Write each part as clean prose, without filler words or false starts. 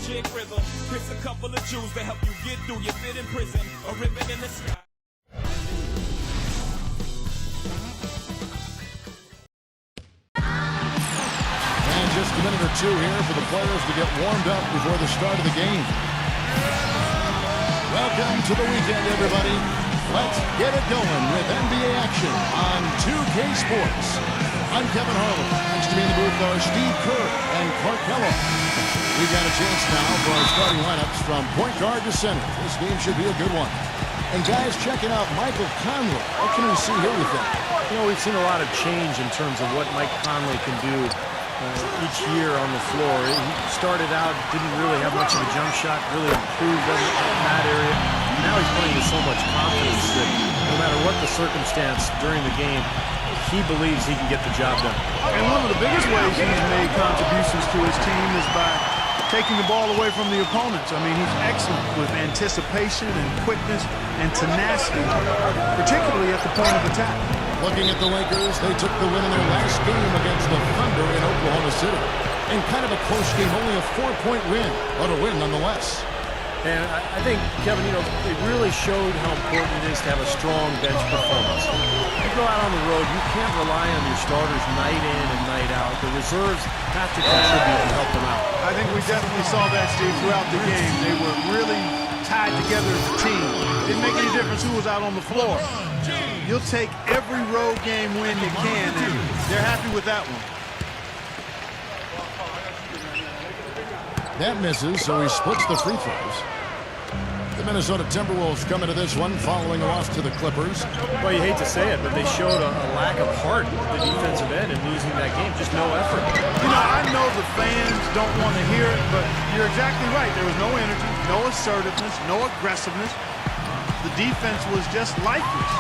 jig rhythm. Here's a couple of Jews to help you get through your bit in prison. A ribbon in the sky. And just a minute or two here for the players to get warmed up before the start of the game. Welcome to the weekend, everybody. Let's get it going with NBA action on 2K Sports. I'm Kevin Harlan. Next to me in the booth are Steve Kerr and Clark Kellogg. We've got a chance now for our starting lineups from point guard to center. This game should be a good one. And guys, checking out Michael Conley. What can we see here with that? You know, we've seen a lot of change in terms of what Mike Conley can do each year on the floor. He started out, didn't really have much of a jump shot, really improved in that area. Now he's playing with so much confidence that no matter what the circumstance during the game, he believes he can get the job done. And one of the biggest ways he's made contributions to his team is by taking the ball away from the opponents. I mean, he's excellent with anticipation and quickness and tenacity, particularly at the point of attack. Looking at the Lakers, they took the win in their last game against the Thunder in Oklahoma City. And kind of a close game, only a 4-point win, but a win nonetheless. And I think, Kevin, you know, it really showed how important it is to have a strong bench performance. You go out on the road, you can't rely on your starters night in and night out. The reserves have to contribute and help them out. I think we definitely saw that, Steve, throughout the game. They were really tied together as a team. It didn't make any difference who was out on the floor. You'll take every road game win you can, and they're happy with that one. That misses, so he splits the free throws. The Minnesota Timberwolves come into this one following a loss to the Clippers. Well, you hate to say it, but they showed a lack of heart at the defensive end in losing that game. Just no effort. You know, I know the fans don't want to hear it, but you're exactly right. There was no energy, no assertiveness, no aggressiveness. The defense was just lifeless.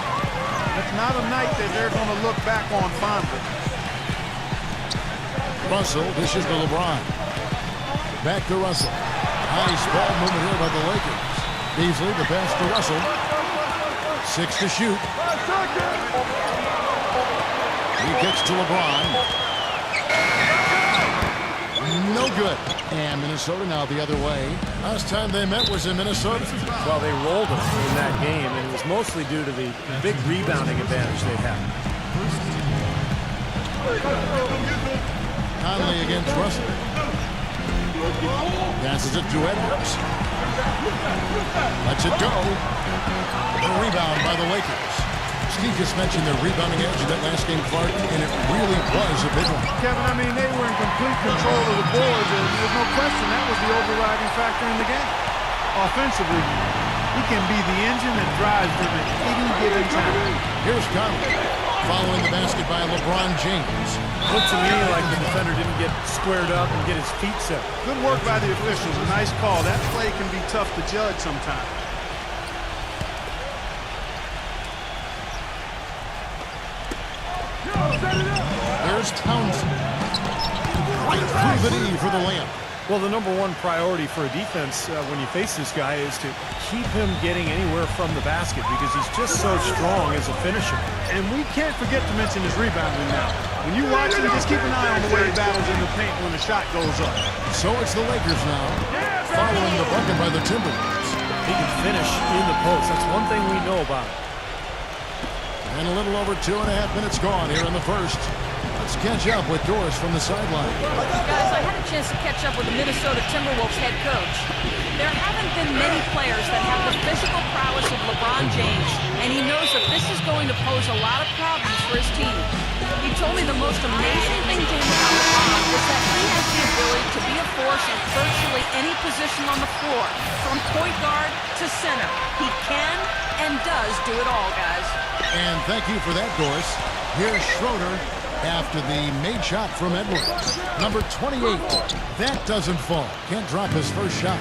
It's not a night that they're going to look back on fondly. Russell dishes to LeBron. Back to Russell. Nice ball movement here by the Lakers. Beasley, the pass to Russell. 6 to shoot. He gets to LeBron. No good. And Minnesota now the other way. Last time they met was in Minnesota. Well, they rolled them in that game, and it was mostly due to the big rebounding advantage they had. Conley against Russell. Passes it to Edwards. Lets it go. A rebound by the Lakers. Steve just mentioned their rebounding edge in that last game, Clark, and it really was a big one. Kevin, I mean, they were in complete control of the boards, and there's no question that was the overriding factor in the game. Offensively, he can be the engine that drives them at any given time. Here's Conley, following the basket by LeBron James. Looked to me like the defender didn't get squared up and get his feet set. Good work by the officials. A nice call. That play can be tough to judge sometimes. There's Townsend. Right through the knee for the layup. Well, the number one priority for a defense when you face this guy is to keep him getting anywhere from the basket because he's just so strong as a finisher. And we can't forget to mention his rebounding now. When you watch him, just keep an eye on the way he battles in the paint when the shot goes up. So it's the Lakers now, following the bucket by the Timberwolves. He can finish in the post. That's one thing we know about him. And a little over 2.5 minutes gone here in the first. Let's catch up with Doris from the sideline. Guys, I had a chance to catch up with the Minnesota Timberwolves head coach. There haven't been many players that have the physical prowess of LeBron James, and he knows that this is going to pose a lot of problems for his team. He told me the most amazing thing to him about LeBron is that he has the ability to be a force in virtually any position on the floor, from point guard to center. He can and does do it all, guys. And thank you for that, Doris. Here's Schroeder after the made shot from Edwards. Number 28. That doesn't fall. Can't drop his first shot.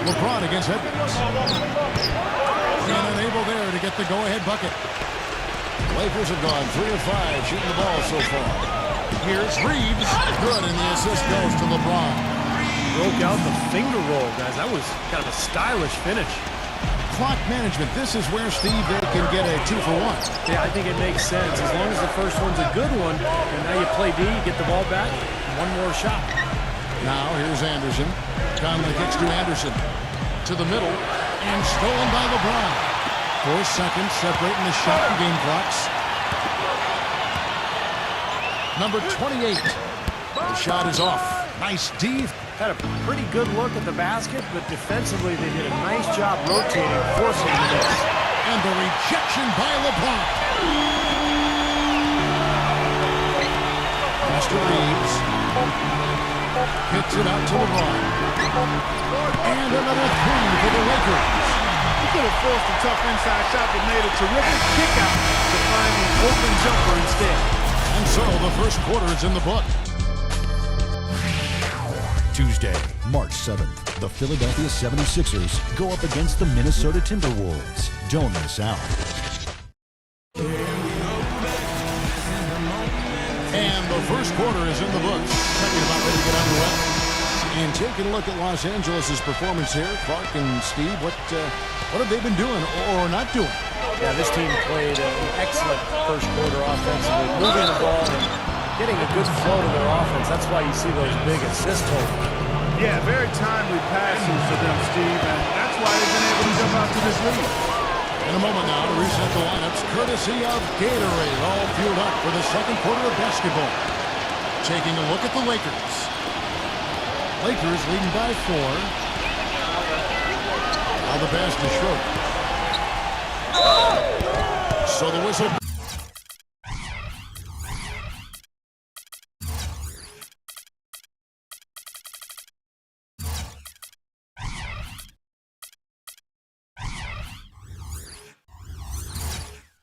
LeBron against Edwards. And unable there to get the go-ahead bucket. Lakers have gone 3 of 5 shooting the ball so far. Here's Reeves. Good, and the assist goes to LeBron. Broke out the finger roll, guys. That was kind of a stylish finish. Clock management. This is where, Steve, they can get a 2-for-1. Yeah, I think it makes sense. As long as the first one's a good one, and now you play D, you get the ball back, one more shot. Now here's Anderson. Conley kicks to Anderson. To the middle. And stolen by LeBron. 4 seconds separating the shot and game clocks. Number 28. The shot is off. Nice D. Had a pretty good look at the basket, but defensively they did a nice job rotating, forcing the miss. And the rejection by LeBron. Master Reeves. Hits it out to LeBron. And another 3 for the Lakers. He could have forced a tough inside shot, but made a terrific kick out to find an open jumper instead. And so the first quarter is in the book. Tuesday, March 7th, the Philadelphia 76ers go up against the Minnesota Timberwolves. Don't miss out. And the first quarter is in the books. Second about ready to get underway. And taking a look at Los Angeles' performance here, Clark and Steve, what have they been doing or not doing? Yeah, this team played an excellent first quarter offensively, moving the ball and getting a good flow to their offense. That's why you see those big assist totals. Yeah, very timely passes for them, Steve, and that's why they've been able to jump out to this lead. In a moment now to reset the lineups, courtesy of Gatorade, all fueled up for the second quarter of basketball. Taking a look at the Lakers. Lakers leading by 4. Now the pass to Schroeder. So the whistle.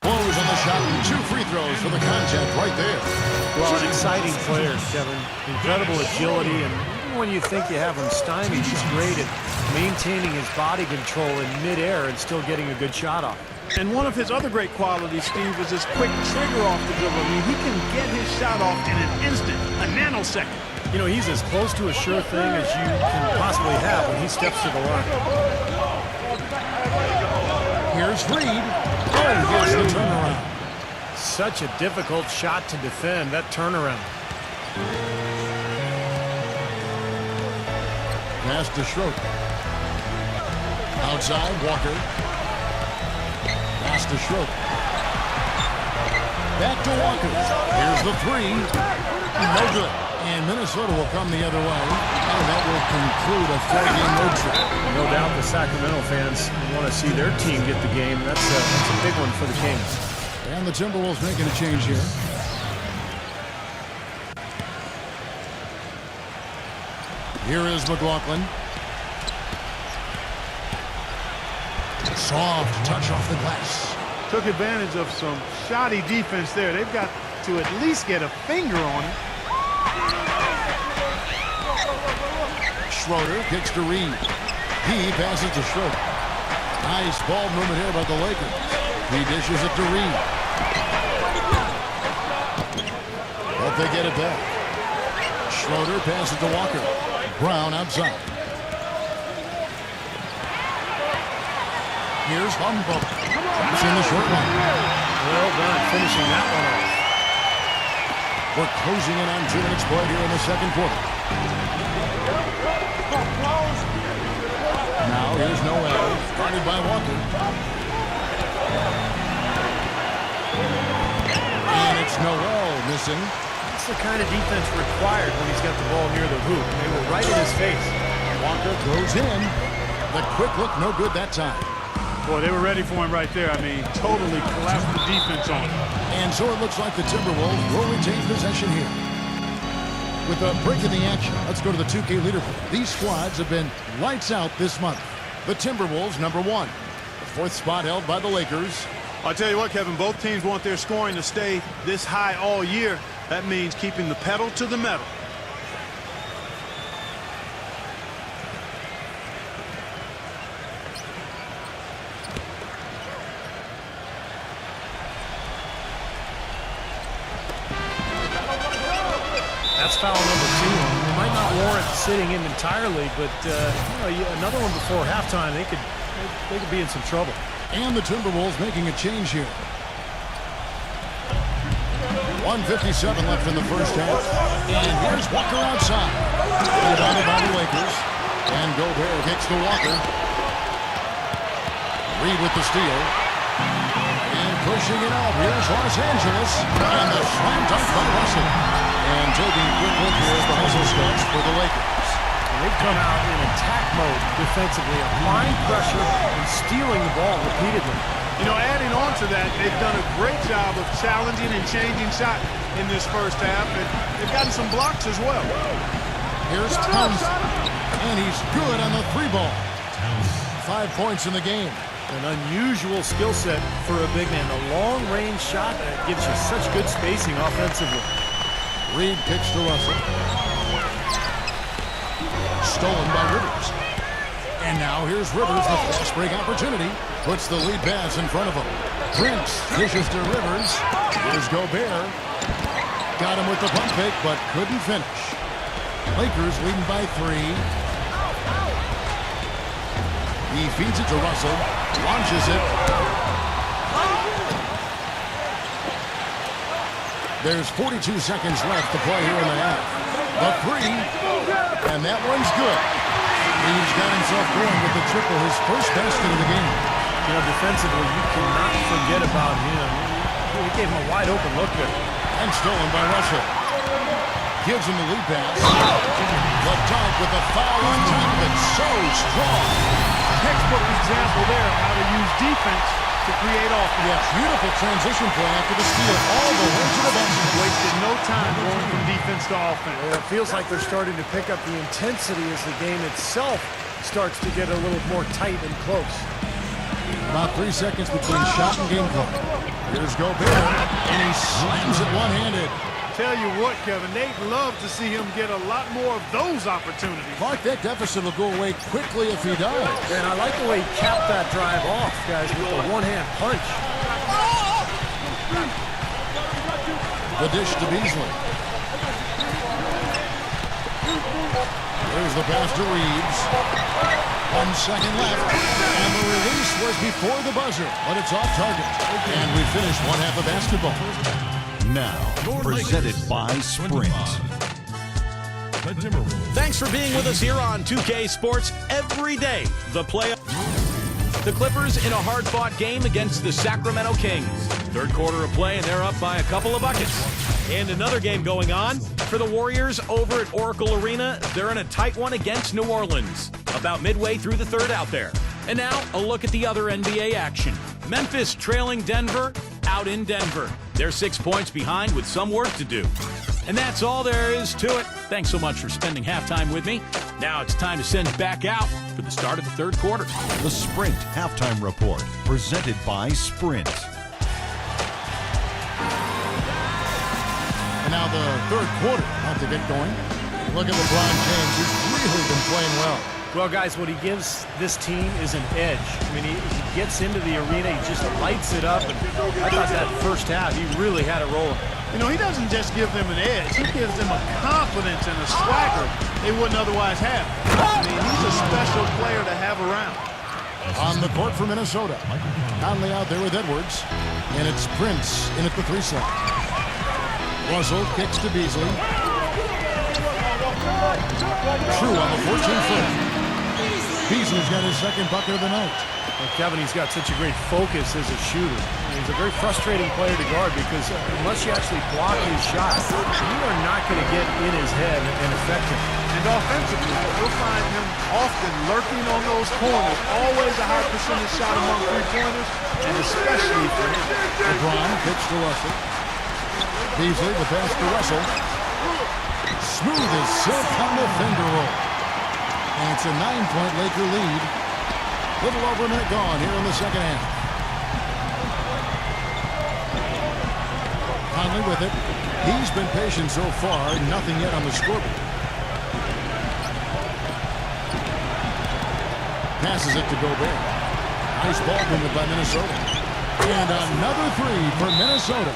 Blows on the shot and 2 free throws for the contact right there. Well, an exciting player, Kevin. Incredible agility, and even when you think you have him stymied, he's great at maintaining his body control in midair and still getting a good shot off. And one of his other great qualities, Steve, is his quick trigger off the dribble. I mean, he can get his shot off in an instant, a nanosecond. You know, he's as close to a sure thing as you can possibly have when he steps to the line. Here's Reed. Oh, here's the turnaround. Such a difficult shot to defend, that turnaround. Pass to Schroeder. Outside, Walker. Pass to Schroeder. Back to Walker. Here's the 3. No good. And Minnesota will come the other way. And that will conclude a 4-game road trip. No doubt the Sacramento fans want to see their team get the game. That's a big one for the Kings. And the Timberwolves making a change here. Here is McLaughlin. Soft touch off the glass. Took advantage of some shoddy defense there. They've got to at least get a finger on it. Schroeder kicks to Reed. He passes to Schroeder. Nice ball movement here by the Lakers. He dishes it to Reed. But they get it back. Schroeder passes to Walker. Brown outside. Here's Humboldt. It's in the short one. Well done, finishing that one off. We're closing in on 2 minutes play here in the second quarter. Now here's Noel, guarded by Walker. And it's Noel missing. That's the kind of defense required when he's got the ball near the hoop. They were right in his face. Walker goes in. The quick look, no good that time. Boy, they were ready for him right there. I mean, totally collapsed the defense on him. And so it looks like the Timberwolves will retain possession here. With a break in the action, let's go to the 2K leaderboard. These squads have been lights out this month. The Timberwolves, number 1. The 4th spot held by the Lakers. I'll tell you what, Kevin, both teams want their scoring to stay this high all year. That means keeping the pedal to the metal. That's foul number 2. It might not warrant sitting him entirely, but another one before halftime, they could be in some trouble. And the Timberwolves making a change here. 1:57 left in the first half. And here's Walker outside. Rebounded by the Lakers. And Gobert kicks to Walker. Reed with the steal. And pushing it up. Here's Los Angeles. And the slam dunk by Russell. And taking a quick look here at the hustle stats for the Lakers. And they've come out in attack mode defensively, applying pressure and stealing the ball repeatedly. You know, adding on to that, they've done a great job of challenging and changing shots in this first half, and they've gotten some blocks as well. Here's Townsend, and he's good on the 3-ball. 5 points in the game. An unusual skill set for a big man. A long-range shot that gives you such good spacing offensively. Reed kicks to Russell. Stolen by Rivers. And now here's Rivers, the fast break opportunity. Puts the lead pass in front of him. Prince dishes to Rivers. Here's Gobert. Got him with the pump fake, but couldn't finish. Lakers leading by 3. He feeds it to Russell. Launches it. There's 42 seconds left to play here in the half. The 3. And that one's good. He's got himself going with the triple, his first basket of the game. You know, defensively, you cannot forget about him. He gave him a wide open look there. And stolen by Russell. Gives him the lead pass. The dunk with the foul on top of it. So strong. Textbook example there of how to use defense to create offense. Yes, beautiful transition play after the steal. All the way to the basket. Wasted no time going from defense to offense. Well, it feels like they're starting to pick up the intensity as the game itself starts to get a little more tight and close. About 3 seconds between shot and game clock. Here's Gobert, and he slams it one-handed. Tell you what, Kevin, they'd love to see him get a lot more of those opportunities. Clark, that deficit will go away quickly if he does. And I like the way he capped that drive off, guys, with the one-hand punch. The dish to Beasley. There's the pass to Reeves. 1 second left. And the release was before the buzzer, but it's off target. And we finish one half of basketball. Now, presented by Sprint. Thanks for being with us here on 2K Sports every day. The Clippers in a hard-fought game against the Sacramento Kings. Third quarter of play, and they're up by a couple of buckets. And another game going on for the Warriors over at Oracle Arena. They're in a tight one against New Orleans. About midway through the third out there. And now, a look at the other NBA action. Memphis trailing Denver out in Denver. They're 6 points behind with some work to do. And that's all there is to it. Thanks so much for spending halftime with me. Now it's time to send you back out for the start of the third quarter. The Sprint Halftime Report, presented by Sprint. And now the third quarter about to get going. Look at LeBron James. He's really been playing well. Well, guys, what he gives this team is an edge. I mean, he gets into the arena, he just lights it up. And I thought that first half, he really had it rolling. You know, he doesn't just give them an edge. He gives them a confidence and a swagger they wouldn't otherwise have. I mean, he's a special player to have around. On the court for Minnesota. Conley out there with Edwards. And it's Prince in at the 3 slot. Russell kicks to Beasley. True on the 14-footer. Beasley's got his second bucket of the night. Well, Kevin, he's got such a great focus as a shooter. He's a very frustrating player to guard because unless you actually block his shot, you are not going to get in his head and affect him. And offensively, you'll find him often lurking on those corners. Always a high percentage shot among three-pointers, and especially for him. LeBron kicks to Russell. Beasley, the pass to Russell. Smooth as silk on the finger roll. And it's a 9-point Laker lead. Little over a minute gone here in the second half. Conley with it. He's been patient so far. Nothing yet on the scoreboard. Passes it to Gobert. Nice ball movement by Minnesota. And another 3 for Minnesota.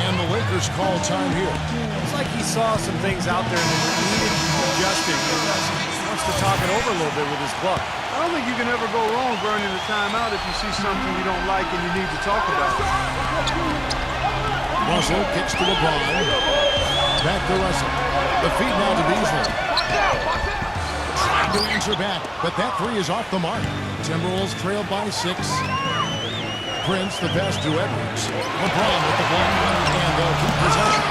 And the Lakers call time here. It's like he saw some things out there that needed adjusting. He wants to talk it over a little bit with his club. I don't think you can ever go wrong burning the timeout if you see something you don't like and you need to talk about it. Russell kicks to LeBron. Back to Russell. The feed now to Beasley. Trying to answer back, but that three is off the mark. Timberwolves trailed by 6. Prince, the pass to Edwards. LeBron with the block, and they'll keep possession.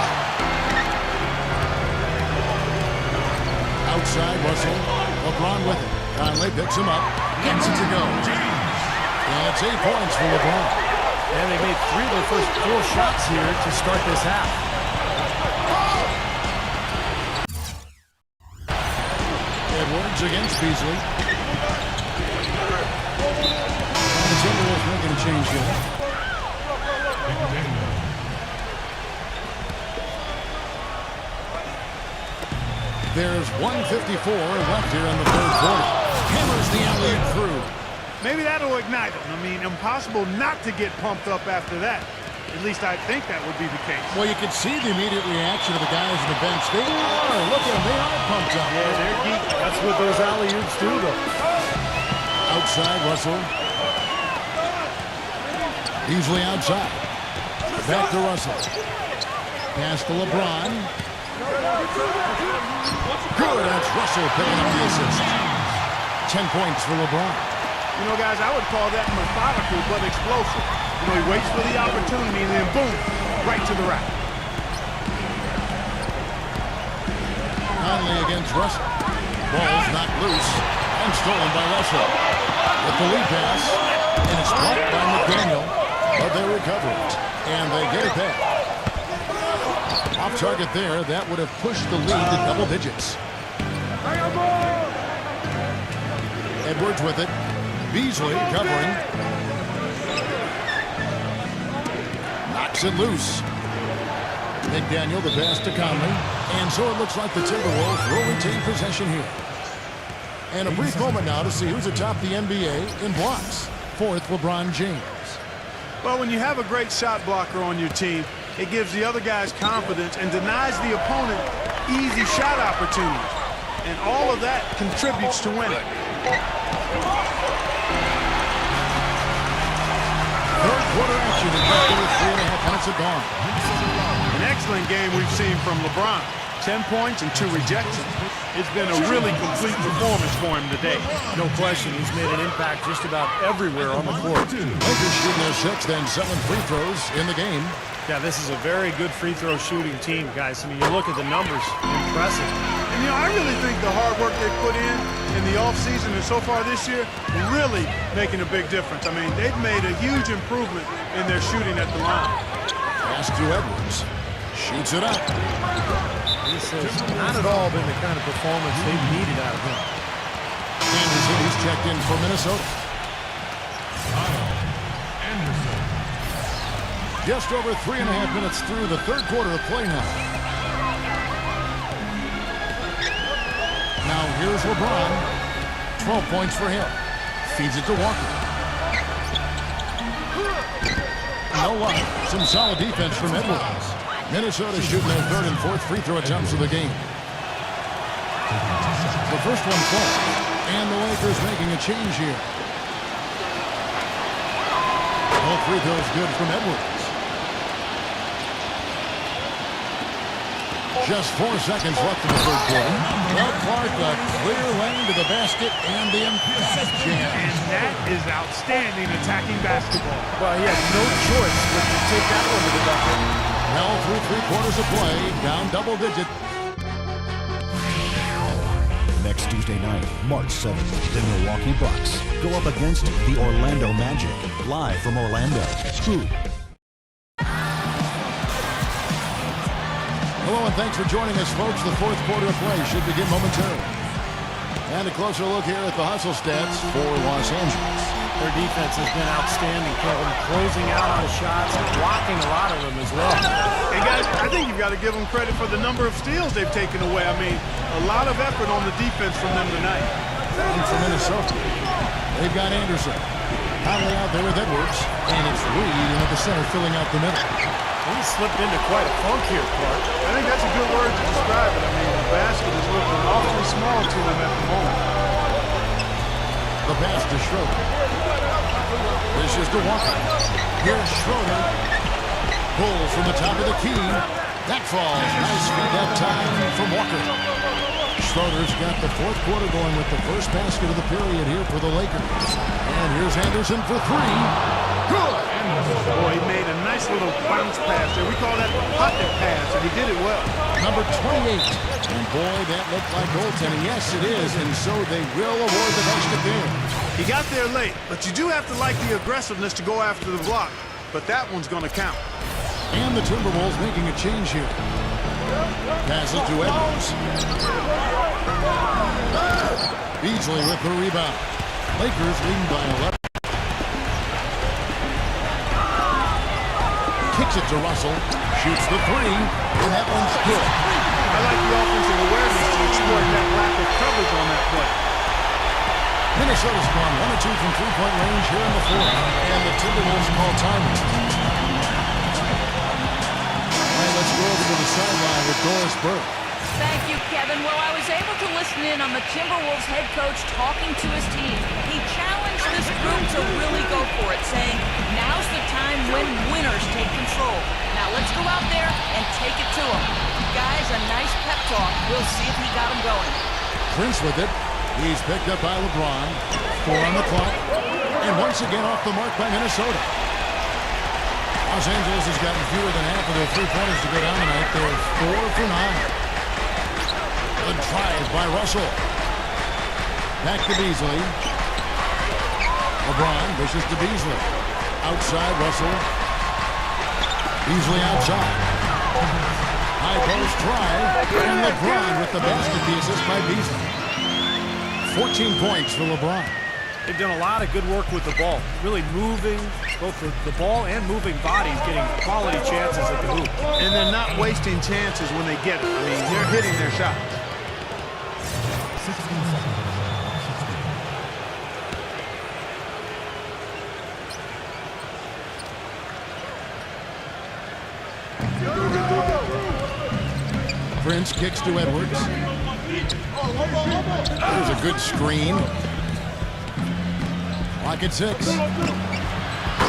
Outside, Russell. LeBron with it. Conley picks him up. Gets it to go. That's 8 points for LeBron. And they made 3 of their first 4 shots here to start this half. Edwards against Beasley. The Timberwolves making a change here. There's 1:54 left here in the third quarter. Hammers the alley through. Maybe that'll ignite them. I mean, impossible not to get pumped up after that. At least I think that would be the case. Well, you can see the immediate reaction of the guys on the bench. They are. Look at them. They are pumped up. Yeah, they're geek. That's what those alley-oops do, though. Outside, Russell. Easily outside. Back to Russell. Pass to LeBron. Good. That's Russell picking up the assist. 10 points for LeBron. You know, guys, I would call that methodical but explosive. You know, he waits for the opportunity and then boom, right to the rack. Conley against Russell. Ball's knocked loose and stolen by Russell. With the lead pass, and it's blocked by McDaniel, but they recover it, and they get it back. Off target there, that would have pushed the lead to double digits. Edwards with it. Beasley covering. Knocks it loose. McDaniel, the pass to Conley. And so it looks like the Timberwolves will retain possession here. And a brief moment now to see who's atop the NBA in blocks. 4th, LeBron James. Well, when you have a great shot blocker on your team, it gives the other guys confidence and denies the opponent easy shot opportunities. And all of that contributes to winning. Third quarter action in just over 3.5 minutes have gone. An excellent game we've seen from LeBron. 10 points and 2 rejections. It's been a really complete performance for him today. No question, he's made an impact just about everywhere on the court. Lakers shooting their 6th and 7th free throws in the game. Yeah, this is a very good free throw shooting team, guys. I mean, you look at the numbers, impressive. And, you know, I really think the hard work they put in the offseason and so far this year, really making a big difference. I mean, they've made a huge improvement in their shooting at the line. Pass to Edwards. Shoots it up. This has not at all been the kind of performance they've needed out of him. Anderson, he's checked in for Minnesota. Just over 3.5 minutes through the third quarter of play now. Now here's LeBron. 12 points for him. Feeds it to Walker. No luck. Some solid defense from Edwards. Minnesota shooting their 3rd and 4th free throw attempts of the game. The first one falls. And the Lakers making a change here. All free throws good from Edwards. Just 4 seconds left in the third quarter. Well, Clark, a clear lane to the basket and the jam. And that is outstanding attacking basketball. Well, he had no choice but to take that one to the bucket. Well, through 3 quarters of play, down double digit. Next Tuesday night, March 7th, the Milwaukee Bucks go up against the Orlando Magic. Live from Orlando. Scoop. Hello and thanks for joining us, folks. The fourth quarter of play should begin momentarily. And a closer look here at the hustle stats for Los Angeles. Their defense has been outstanding, Kevin, closing out on shots and blocking a lot of them as well. Hey, guys, I think you've got to give them credit for the number of steals they've taken away. I mean, a lot of effort on the defense from them tonight. And for Minnesota, they've got Anderson. Conley out there with Edwards. And it's Reed in at the center filling out the middle. He slipped into quite a funk here, Clark. I think that's a good word to describe it. I mean, the basket is looking awfully small to him at the moment. The pass to Schroeder. This is to Walker. Here's Schroeder. Pulls from the top of the key. That falls. Nice feed that time from Walker. Schroeder's got the fourth quarter going with the first basket of the period here for the Lakers. And here's Anderson for three. Good! Boy, he made a nice little bounce pass there. We call that pocket pass, and he did it well. Number 28. And boy, that looked like goaltending. Yes, it is. And so they will award the best there. He got there late, but you do have to like the aggressiveness to go after the block. But that one's going to count. And the Timberwolves making a change here. Pass it to Edwards. Beasley with the rebound. Lakers leading by 11. Kicks it to Russell. Shoots the three. And that one's good. I like the offensive awareness to exploit that lack of coverage on that play. Minnesota's gone 1 of 2 from three-point range here in the fourth. And the Timberwolves call timeout. All right, let's go over to the sideline with Doris Burke. Thank you, Kevin. Well, I was able to listen in on the Timberwolves head coach talking to his team. He challenged this group to really go for it, saying, now's the time when winners take control. Now let's go out there and take it to them. Guys, a nice pep talk. We'll see if he got them going. Prince with it. He's picked up by LeBron. 4 on the clock. And once again off the mark by Minnesota. Los Angeles has gotten fewer than half of their three-pointers to go down tonight. They're 4 for 9. Good tries by Russell. Back to Beasley. LeBron dishes to Beasley. Outside Russell. Beasley outside. High post try. And LeBron with the basket, the assist by Beasley. 14 points for LeBron. They've done a lot of good work with the ball. Really moving both the ball and moving bodies, getting quality chances at the hoop. And they're not wasting chances when they get it. I mean, they're hitting their shots. 16 seconds. Prince kicks to Edwards. There's a good screen. Clock at 6.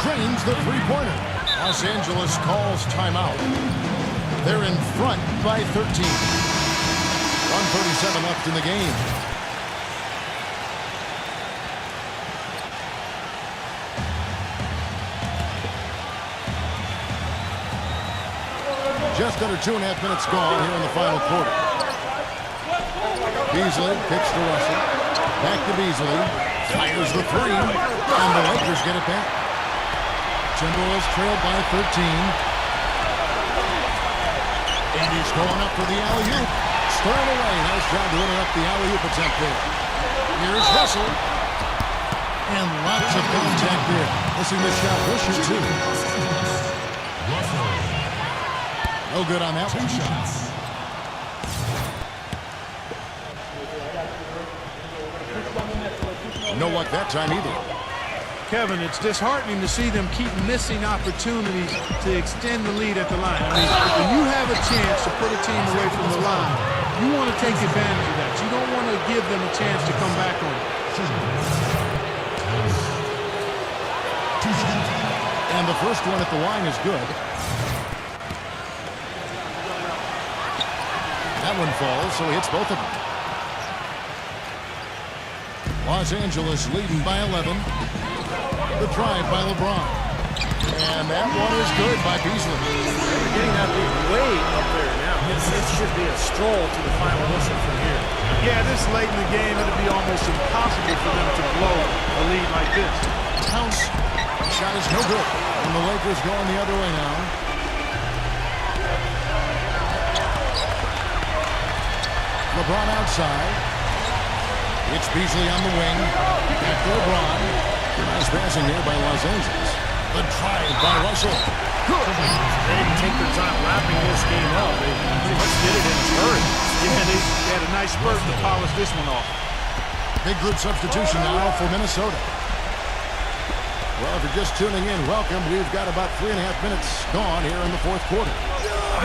Drains the three-pointer. Los Angeles calls timeout. They're in front by 13. 1:37 left in the game. Just under 2.5 minutes gone here in the final quarter. Beasley kicks to Russell. Back to Beasley. Fires the three. And the Lakers get it back. Timberwolves trailed by 13. And he's going up for the alley-oop. Stolen away. Nice job to interrupt the alley-oop attempt there. Here's Russell. And lots of contact there. Missing the shot. He'll shoot two. No good on that one. No luck that time either. Kevin, it's disheartening to see them keep missing opportunities to extend the lead at the line. I mean, when you have a chance to put a team away from the line, you want to take advantage of that. You don't want to give them a chance to come back on it. And the first one at the line is good. That one falls, so he hits both of them. Los Angeles leading by 11. The drive by LeBron. And that one is good by Beasley. They're getting that lead way up there now. It should be a stroll to the final whistle from here. Yeah, this late in the game, it'd be almost impossible for them to blow a lead like this. Counts. Shot is no good. And the Lakers going the other way now. LeBron outside. It's Beasley on the wing. Back to LeBron. Nice passing there by Los Angeles. The drive by Russell. Good. They didn't take their time wrapping this game up. They pretty much did it in a hurry. Yeah, they had a nice spurt to polish this one off. Big group substitution now for Minnesota. Well, if you're just tuning in, welcome. We've got about 3.5 minutes gone here in the fourth quarter.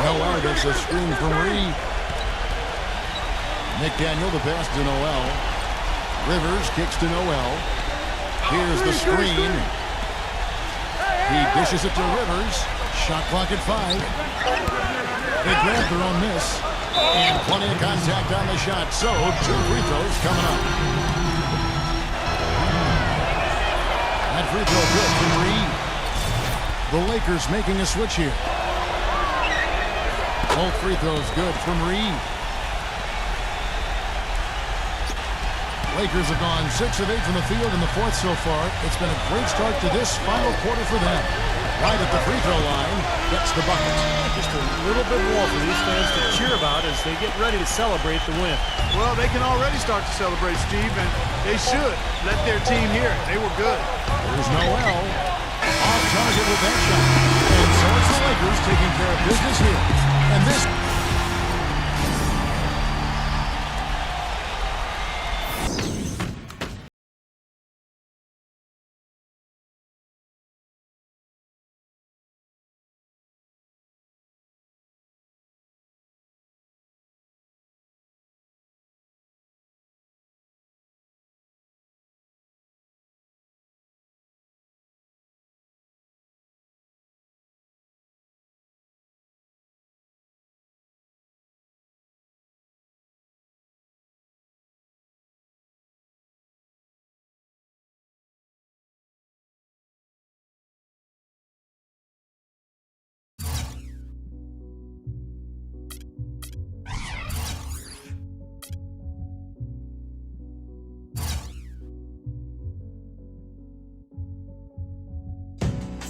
Noel gets a screen from Reed. McDaniel, the pass to Noel. Rivers kicks to Noel. Here's the screen. He dishes it to Rivers. Shot clock at 5. They grabbed their own miss. And plenty of contact on the shot. So 2 free throws coming up. That free throw good from Reed. The Lakers making a switch here. Both free throws good from Reed. Lakers have gone 6 of 8 from the field in the fourth so far. It's been a great start to this final quarter for them. Right at the free throw line, gets the bucket. Just a little bit more for these fans to cheer about as they get ready to celebrate the win. Well, they can already start to celebrate, Steve, and they should let their team hear it. They were good. There's Noel. Off target with that shot. And so it's the Lakers taking care of business here. And this...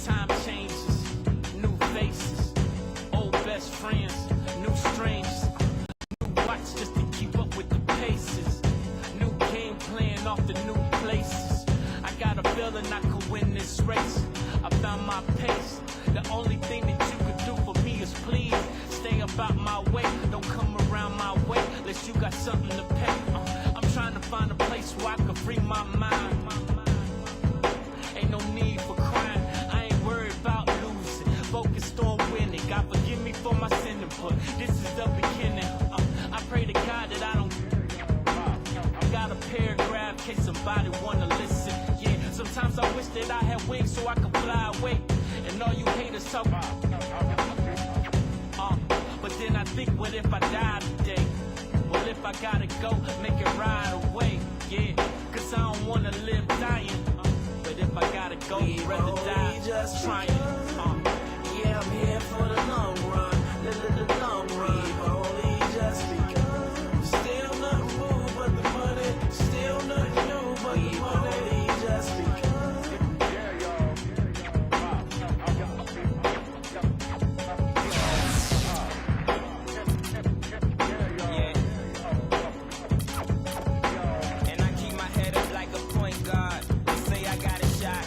Time changes, new faces, old best friends, new strangers, new watch just to keep up with the paces, new game plan off the new places. I got a feeling I could win this race. I found my pace. The only thing that you could do for me is please stay about my way. Don't come around my way unless you got something to pay. I'm trying to find a place where I can free my mind. Ain't no need for crying. I ain't worried about losing. Focused on winning. God forgive me for my sinning, but this is the beginning. I pray to God that I don't. I got a paragraph in case somebody wanna listen. Yeah, sometimes I wish that I had wings so I could fly away. And all you haters talk about. But then I think, what if I die today? Well, if I gotta go, make it right away. Yeah, cause I don't wanna live dying. But if I gotta go, I'd rather die just trying. Yeah, I'm here for the long run. The long run. Only just because. Still nothing new but the money. Still nothing new but the money. Just because. Yeah. And I keep my head up like a point guard. Say I got a shot,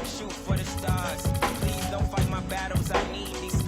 shoot for the stars. Please don't fight my battles, I need these